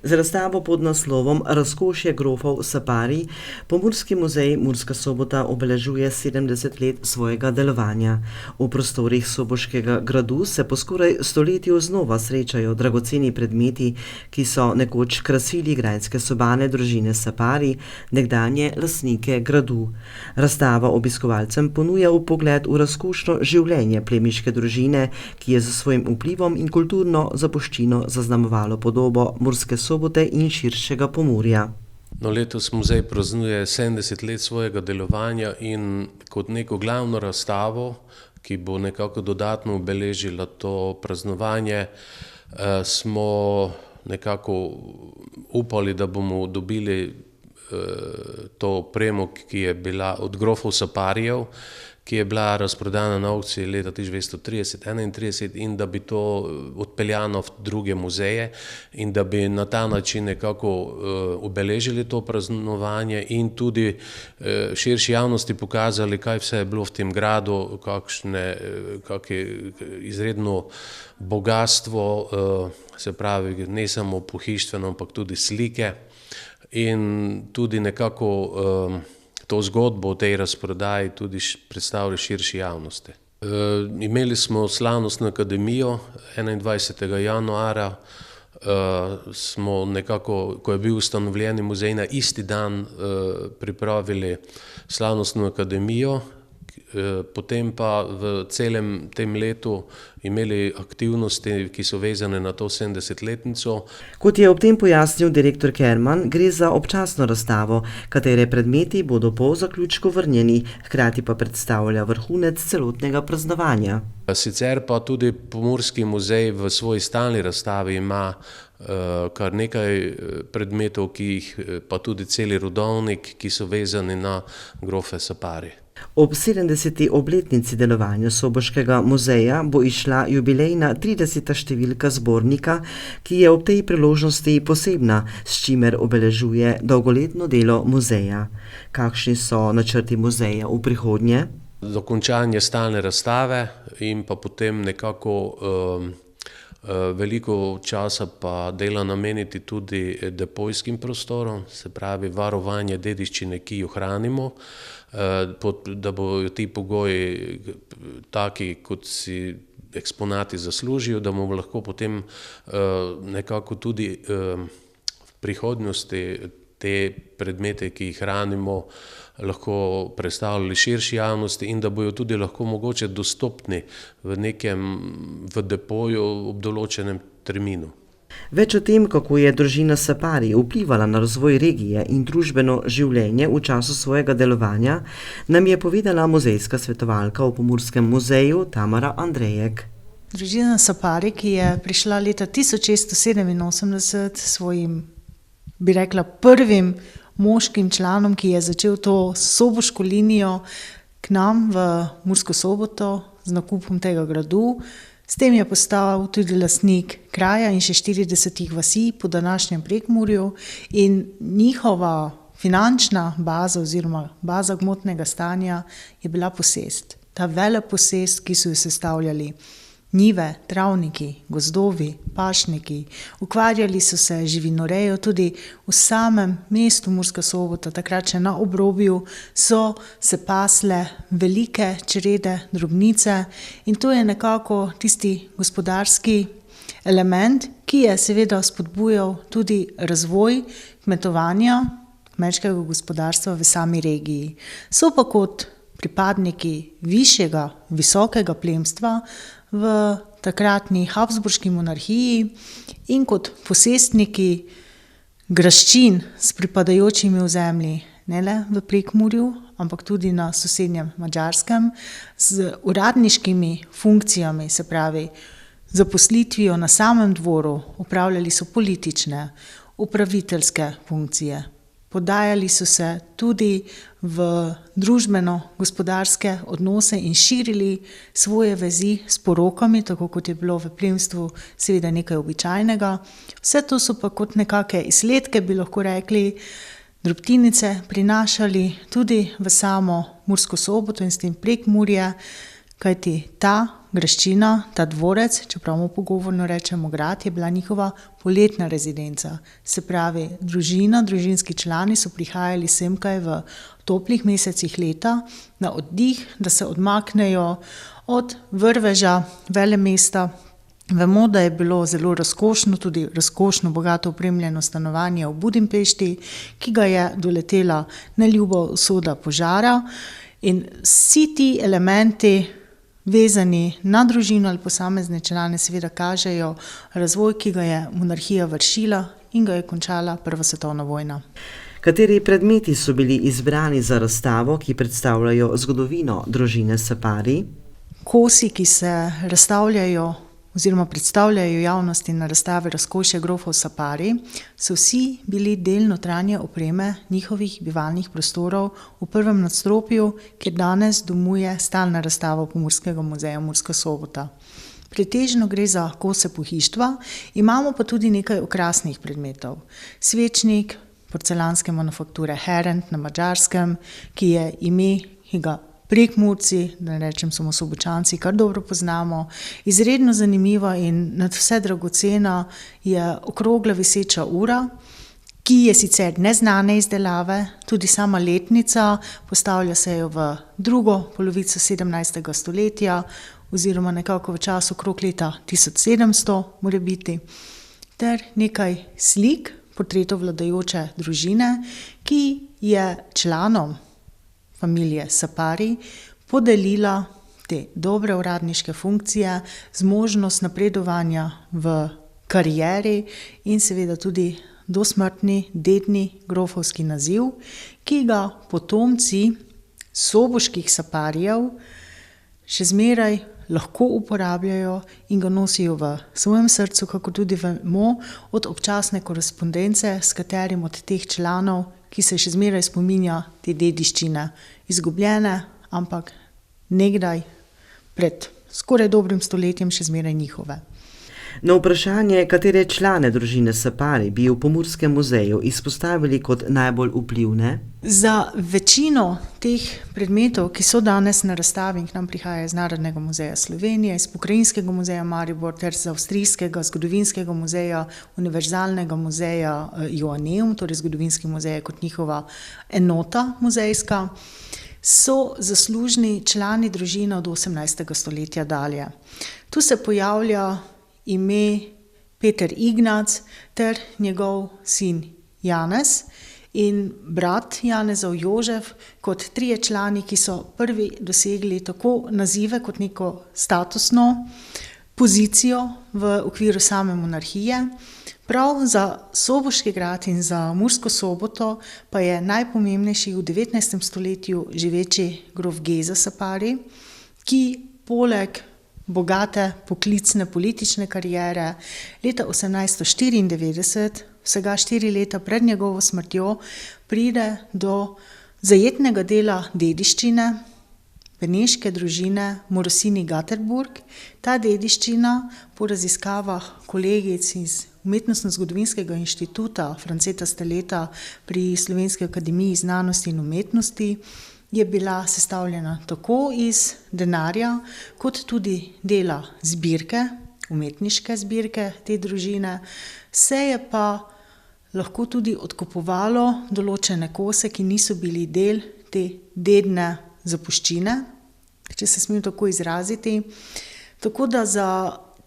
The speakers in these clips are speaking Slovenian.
Z razstavo pod naslovom Razkošje grofov Sapari Pomurski muzej Murska Sobota obeležuje 70 let svojega delovanja. V prostorih Soboškega gradu se po skoraj stoletju znova srečajo dragoceni predmeti, ki so nekoč krasili grajske sobane družine Sapari, nekdanje lastnike gradu. Razstava obiskovalcem ponuja vpogled v razkošno življenje plemiške družine, ki je za svojim vplivom in kulturno zapuščino zaznamovalo podobo Murske Sobote in širšega Pomurja. Letos muzej praznuje 70 let svojega delovanja in kot neko glavno razstavo, ki bo nekako dodatno obeležila to praznovanje, smo nekako upali, da bomo dobili to opremo, ki je bila od grofov Saparijev, ki je bila razprodana na aukciji leta 1930-31 in da bi to odpeljano v druge muzeje in da bi na ta način nekako obeležili to praznovanje in tudi širši javnosti pokazali, kaj vse je bilo v tem gradu, kakšne izredno bogatstvo, se pravi ne samo pohištveno, ampak tudi slike in tudi nekako to zgodbo o tej razprodaji tudi predstavili širši javnosti. Imeli smo slavnostno akademijo 21. januarja, smo nekako, ko je bil ustanovljen muzej, na isti dan pripravili slavnostno akademijo, potem pa v celem tem letu imeli aktivnosti, ki so vezane na to 70-letnico. Kot je ob tem pojasnil direktor Kerman, gre za občasno razstavo, katere predmeti bodo po zaključku vrnjeni, hkrati pa predstavlja vrhunec celotnega praznovanja. Sicer pa tudi Pomurski muzej v svoji stalni razstavi ima kar nekaj predmetov, ki jih pa tudi celi rodovnik, ki so vezani na grofe Sapari. Ob 70. obletnici delovanja Soboškega muzeja bo izšla jubilejna 30. številka zbornika, ki je ob tej priložnosti posebna, s čimer obeležuje dolgoletno delo muzeja. Kakšni so načrti muzeja v prihodnje? Dokončanje stalne razstave in pa potem nekako veliko časa pa dela nameniti tudi depojskim prostorom, se pravi varovanje dediščine, ki jo hranimo, da bodo ti pogoji taki, kot si eksponati zaslužijo, da bomo lahko potem nekako tudi v prihodnosti te predmete, ki jih hranimo, lahko predstavljali širši javnosti in da bojo tudi lahko mogoče dostopni v depoju ob določenem terminu. Več o tem, kako je družina Sapari vplivala na razvoj regije in družbeno življenje v času svojega delovanja, nam je povedala muzejska svetovalka v Pomurskem muzeju Tamara Andrejek. Družina Sapari, ki je prišla leta 1687 svojim, bi rekla, prvim moškim članom, ki je začel to soboško linijo k nam v Mursko Soboto z nakupom tega gradu. S tem je postal tudi lastnik kraja in še 40 vasi po današnjem Prekmurju in njihova finančna baza oziroma baza gmotnega stanja je bila posest. Ta veleposest, ki so jo sestavljali njive, travniki, gozdovi, pašniki, ukvarjali so se živinorejo tudi v samem mestu Murska Sobota, takrat še na obrobju so se pasle velike črede drobnice in to je nekako tisti gospodarski element, ki je seveda spodbujal tudi razvoj kmetovanja, kmečkega gospodarstva v sami regiji. So pa kot pripadniki višjega, visokega plemstva v takratni Habsburški monarhiji in kot posestniki graščin s pripadajočimi ozemlji, ne le v Prekmurju, ampak tudi na sosednjem Madžarskem, z uradniškimi funkcijami, se pravi zaposlitvijo na samem dvoru, opravljali so politične, upraviteljske funkcije. Podajali so se tudi v družbeno-gospodarske odnose in širili svoje vezi s porokami, tako kot je bilo v plemstvu seveda nekaj običajnega. Vse to so pa kot nekake izsledke, bi lahko rekli, drobtinice prinašali tudi v samo Mursko Soboto in s tem Prekmurje, kajti ta graščina, ta dvorec, čeprav mu pogovorno rečemo grad, je bila njihova poletna rezidenca. Se pravi, družina, družinski člani so prihajali semkaj v toplih mesecih leta na oddih, da se odmaknejo od vrveža, velemesta. Vemo, da je bilo zelo razkošno, tudi razkošno, bogato opremljeno stanovanje v Budimpešti, ki ga je doletela neljuba usoda požara, in vsi ti elementi vezani na družino ali posamezne člane seveda kažejo razvoj, ki ga je monarhija vršila in ga je končala Prva svetovna vojna. Kateri predmeti so bili izbrani za razstavo, ki predstavljajo zgodovino družine Sapari? Kosi, ki se razstavljajo oziroma predstavljajo javnosti na razstavi Razkošje grofov Sapari, so vsi bili del notranje opreme njihovih bivalnih prostorov v prvem nadstropju, kjer danes domuje stalna razstava Pomurskega muzeja Murska Sobota. Pretežno gre za kose pohištva, imamo pa tudi nekaj okrasnih predmetov. Svečnik porcelanske manufakture Herent na Madžarskem, ki je ime, ki ga Prekmurci, da ne rečem samo Sobočanci, kar dobro poznamo. Izredno zanimiva in nad vse dragocena je okrogla viseča ura, ki je sicer neznane izdelave, tudi sama letnica, postavlja se jo v drugo polovico 17. stoletja oziroma nekako v času okrog leta 1700 mora biti, ter nekaj slik, portretov vladajoče družine, ki je članom familije Sapari podelila te dobre uradniške funkcije, zmožnost napredovanja v karieri in seveda tudi dosmrtni dedni grofovski naziv, ki ga potomci soboških Saparijev še zmeraj lahko uporabljajo in ga nosijo v svojem srcu, kako tudi vemo od občasne korespondence s katerim od teh članov, ki se še zmeraj spominja te dediščine, izgubljene, ampak nekdaj pred skoraj dobrim stoletjem še zmeraj njihove. Na vprašanje, katere člane družine Sapari bi v Pomurskem muzeju izpostavili kot najbolj vplivne? Za večino teh predmetov, ki so danes na razstavi in k nam prihajajo iz Narodnega muzeja Slovenije, iz Pokrajinskega muzeja Maribor ter z Avstrijskega zgodovinskega muzeja, Univerzalnega muzeja Joanneum, torej zgodovinski muzej kot njihova enota muzejska, so zaslužni člani družine od 18. stoletja dalje. Tu se pojavlja ime Peter Ignac ter njegov sin Janez in brat Janezov Jožef kot trije člani, ki so prvi dosegli tako nazive kot neko statusno pozicijo v okviru same monarhije. Prav za Soboški grad in za Mursko Soboto pa je najpomembnejši v 19. stoletju živeči grof Geza Sapari, ki poleg bogate poklicne politične kariere leta 1894, vsega 4 leta pred njegovo smrtjo, pride do zajetnega dela dediščine beneške družine Morosini-Gaterburg. Ta dediščina po raziskavah kolegic iz Umetnostno-zgodovinskega inštituta Franceta Steleta pri Slovenski akademiji znanosti in umetnosti je bila sestavljena tako iz denarja, kot tudi dela zbirke, umetniške zbirke te družine. Se je pa lahko tudi odkupovalo določene kose, ki niso bili del te dedne zapuščine, če se smem tako izraziti. Tako da za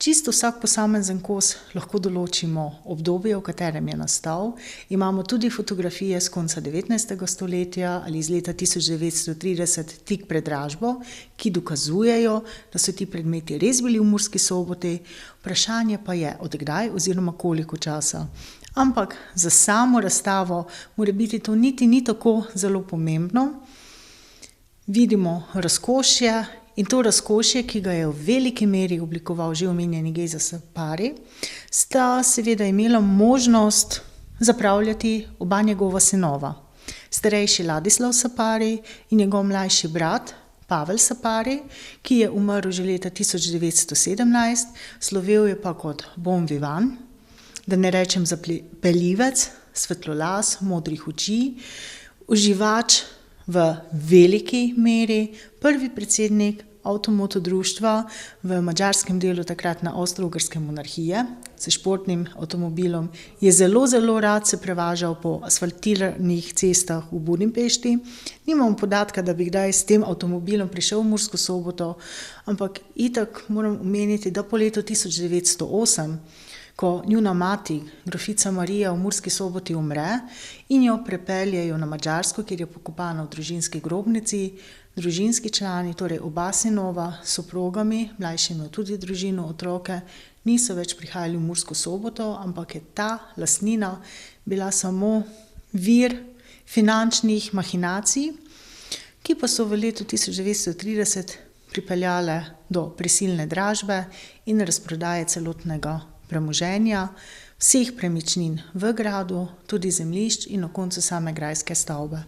čisto vsak posamezen kos lahko določimo obdobje, v katerem je nastal. Imamo tudi fotografije z konca 19. stoletja ali iz leta 1930 tik pred dražbo, ki dokazujejo, da so ti predmeti res bili v Murski Soboti. Vprašanje pa je, od kdaj oziroma koliko časa. Ampak za samo razstavo morebiti to niti ni tako zelo pomembno. Vidimo razkošje, in to razkošje, ki ga je v veliki meri oblikoval že omenjeni Geza Sapari, sta seveda imela možnost zapravljati oba njegova sinova. Starejši Ladislav Sapari in njegov mlajši brat Pavel Sapari, ki je umrl že leta 1917, slovel je pa kot bon vivant, da ne rečem zapeljivec, svetlolas, modrih oči, uživač v veliki meri, prvi predsednik avtomoto društva v madžarskem delu takratne Avstro-Ogrske monarhije s športnim avtomobilom. Je zelo, zelo rad se prevažal po asfaltiranih cestah v Budimpešti. Nimam podatka, da bi kdaj s tem avtomobilom prišel v Mursko Soboto, ampak itak moram omeniti, da po letu 1908, ko njuna mati, grofica Marija, v Murski Soboti umre in jo prepeljejo na Madžarsko, kjer je pokopana v družinski grobnici, družinski člani, torej oba sinova s soprogami, mlajši imel tudi družino, otroke, niso več prihajali v Mursko Soboto, ampak je ta lastnina bila samo vir finančnih mahinacij, ki pa so v letu 1930 pripeljale do prisilne dražbe in razprodaje celotnega premoženja, vseh premičnin v gradu, tudi zemljišč in na koncu same grajske stavbe.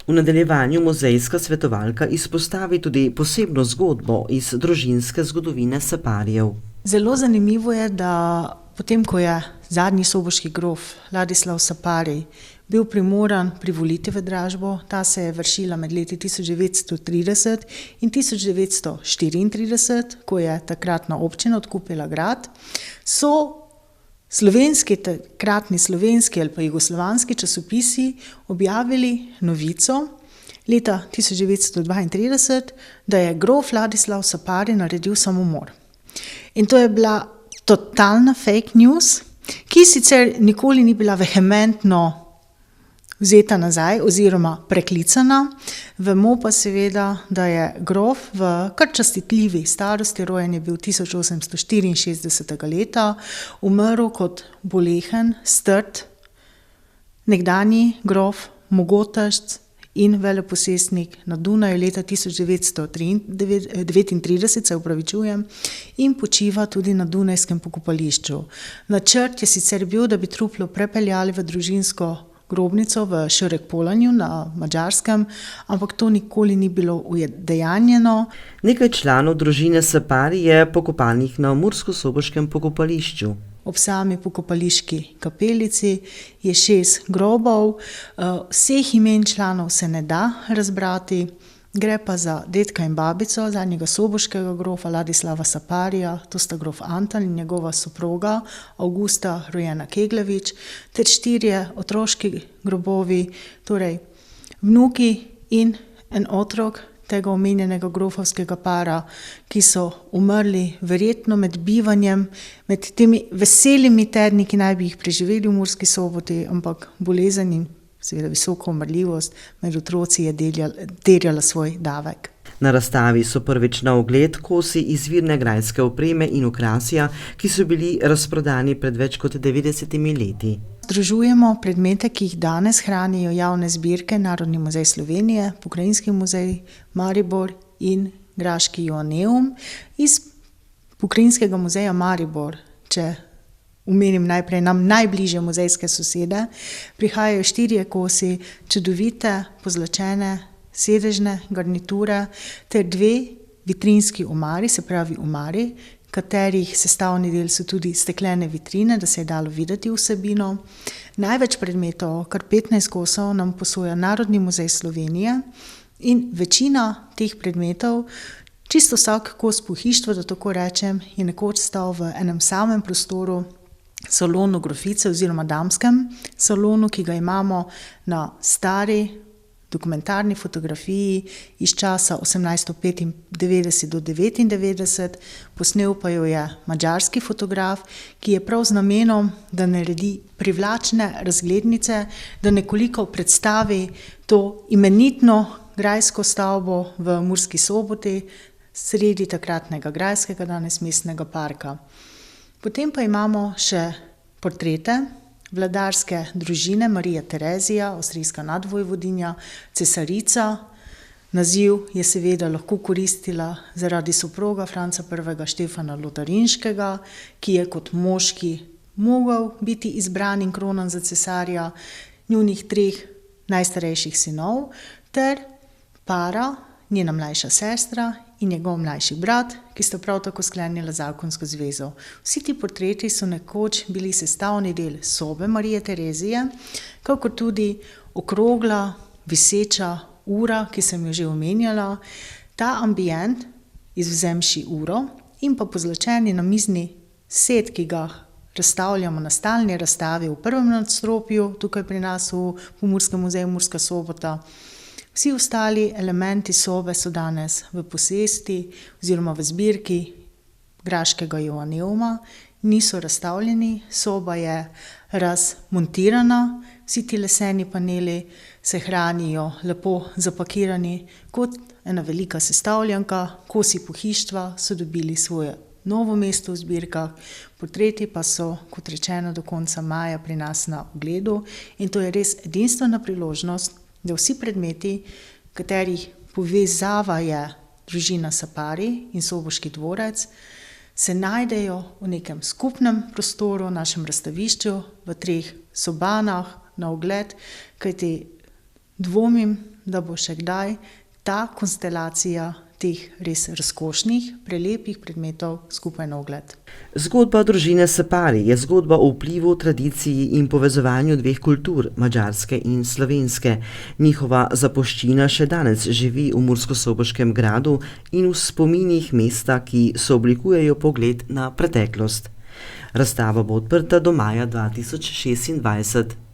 V nadaljevanju muzejska svetovalka izpostavi tudi posebno zgodbo iz družinske zgodovine Saparijev. Zelo zanimivo je, da potem, ko je zadnji soboški grof Ladislav Sapari bil primoran privoliti v dražbo, ta se je vršila med leti 1930 in 1934, ko je takratna občina odkupila grad, so takratni slovenski ali pa jugoslovanski časopisi objavili novico leta 1932, da je grof Ladislav Sapari naredil samomor. In to je bila totalna fake news, ki sicer nikoli ni bila vehementno vzeta nazaj oziroma preklicana. Vemo pa seveda, da je grof v kar častitljivi starosti, rojen je bil 1864. leta, umrl kot bolehen, strt, nekdanji grof, mogotašc in veleposestnik na Dunaju leta 1939, in počiva tudi na dunajskem pokopališču. Načrt je sicer bil, da bi truplo prepeljali v družinsko grobnico v Šerek-Polanju na Madžarskem, ampak to nikoli ni bilo udejanjeno. Nekaj članov družine Sapari je pokopanih na murskosoboškem pokopališču. Ob sami pokopališki kapelici je 6 grobov, vseh imen članov se ne da razbrati, gre pa za dedka in babico zadnjega soboškega grofa Ladislava Saparija, to sta grof Anton in njegova soproga Avgusta, rojena Keglevič, ter 4 otroški grobovi, torej vnuki in en otrok tega omenjenega grofovskega para, ki so umrli verjetno med bivanjem, med temi veselimi tedni, ki naj bi jih preživeli v Murski Soboti, ampak bolezen in seveda visoka umrljivost med otroci je terjala svoj davek. Na razstavi so prvič na ogled kosi izvirne grajske opreme in okrasja, ki so bili razprodani pred več kot 90 leti. Združujemo predmete, ki jih danes hranijo javne zbirke Narodni muzej Slovenije, Pokrajinski muzej Maribor in Graški Joaneum. Iz Pokrajinskega muzeja Maribor, če omenim najprej nam najbližje muzejske sosede, prihajajo 4 kosi čudovite, pozlačene, sedežne garniture ter 2 vitrinski omari, se pravi omari, katerih sestavni del so tudi steklene vitrine, da se je dalo videti vsebino. Največ predmetov, kar 15 kosov, nam posoja Narodni muzej Slovenije in večina teh predmetov, čisto vsak kos pohištva, da tako rečem, je nekoč stal v enem samem prostoru, salonu grofice oziroma damskem salonu, ki ga imamo na stari dokumentarni fotografiji iz časa 1895 do 1999, posnel pa jo je madžarski fotograf, ki je prav z namenom, da naredi privlačne razglednice, da nekoliko predstavi to imenitno grajsko stavbo v Murski Soboti sredi takratnega grajskega, danes mestnega parka. Potem pa imamo še portrete vladarske družine Marija Terezija, avstrijska nadvojvodinja, cesarica. Naziv je seveda lahko koristila zaradi soproga Franca I. Štefana Lotarinškega, ki je kot moški mogel biti izbran in kronan za cesarja, njunih 3 najstarejših sinov, ter para, njena mlajša sestra in njegov mlajši brat, ki sta prav tako sklenila zakonsko zvezo. Vsi ti portreti so nekoč bili sestavni del sobe Marije Terezije, kakor tudi okrogla, viseča ura, ki sem jo že omenjala. Ta ambient izvzemši uro in pa pozlačeni namizni set, ki ga razstavljamo na stalni razstavi v prvem nadstropju, tukaj pri nas v Pomurskem muzeju Murska Sobota. Vsi ostali elementi sobe so danes v posesti oziroma v zbirki graškega Joanneuma, niso razstavljeni, soba je razmontirana, vsi ti leseni paneli se hranijo lepo zapakirani kot ena velika sestavljanka, kosi pohištva so dobili svoje novo mesto v zbirkah, portreti pa so, kot rečeno, do konca maja pri nas na ogledu in to je res edinstvena priložnost, da vsi predmeti, katerih povezava je družina Sapari in Soboški dvorec, se najdejo v nekem skupnem prostoru, v našem razstavišču, v 3 sobanah na ogled, kajti dvomim, da bo še kdaj ta konstelacija teh res razkošnih, prelepih predmetov skupaj na ogled. Zgodba družine Sapari je zgodba o vplivu, tradiciji in povezovanju dveh kultur, madžarske in slovenske. Njihova zapuščina še danes živi v Murskosoboškem gradu in v spominih mesta, ki sooblikujejo pogled na preteklost. Razstava bo odprta do maja 2026.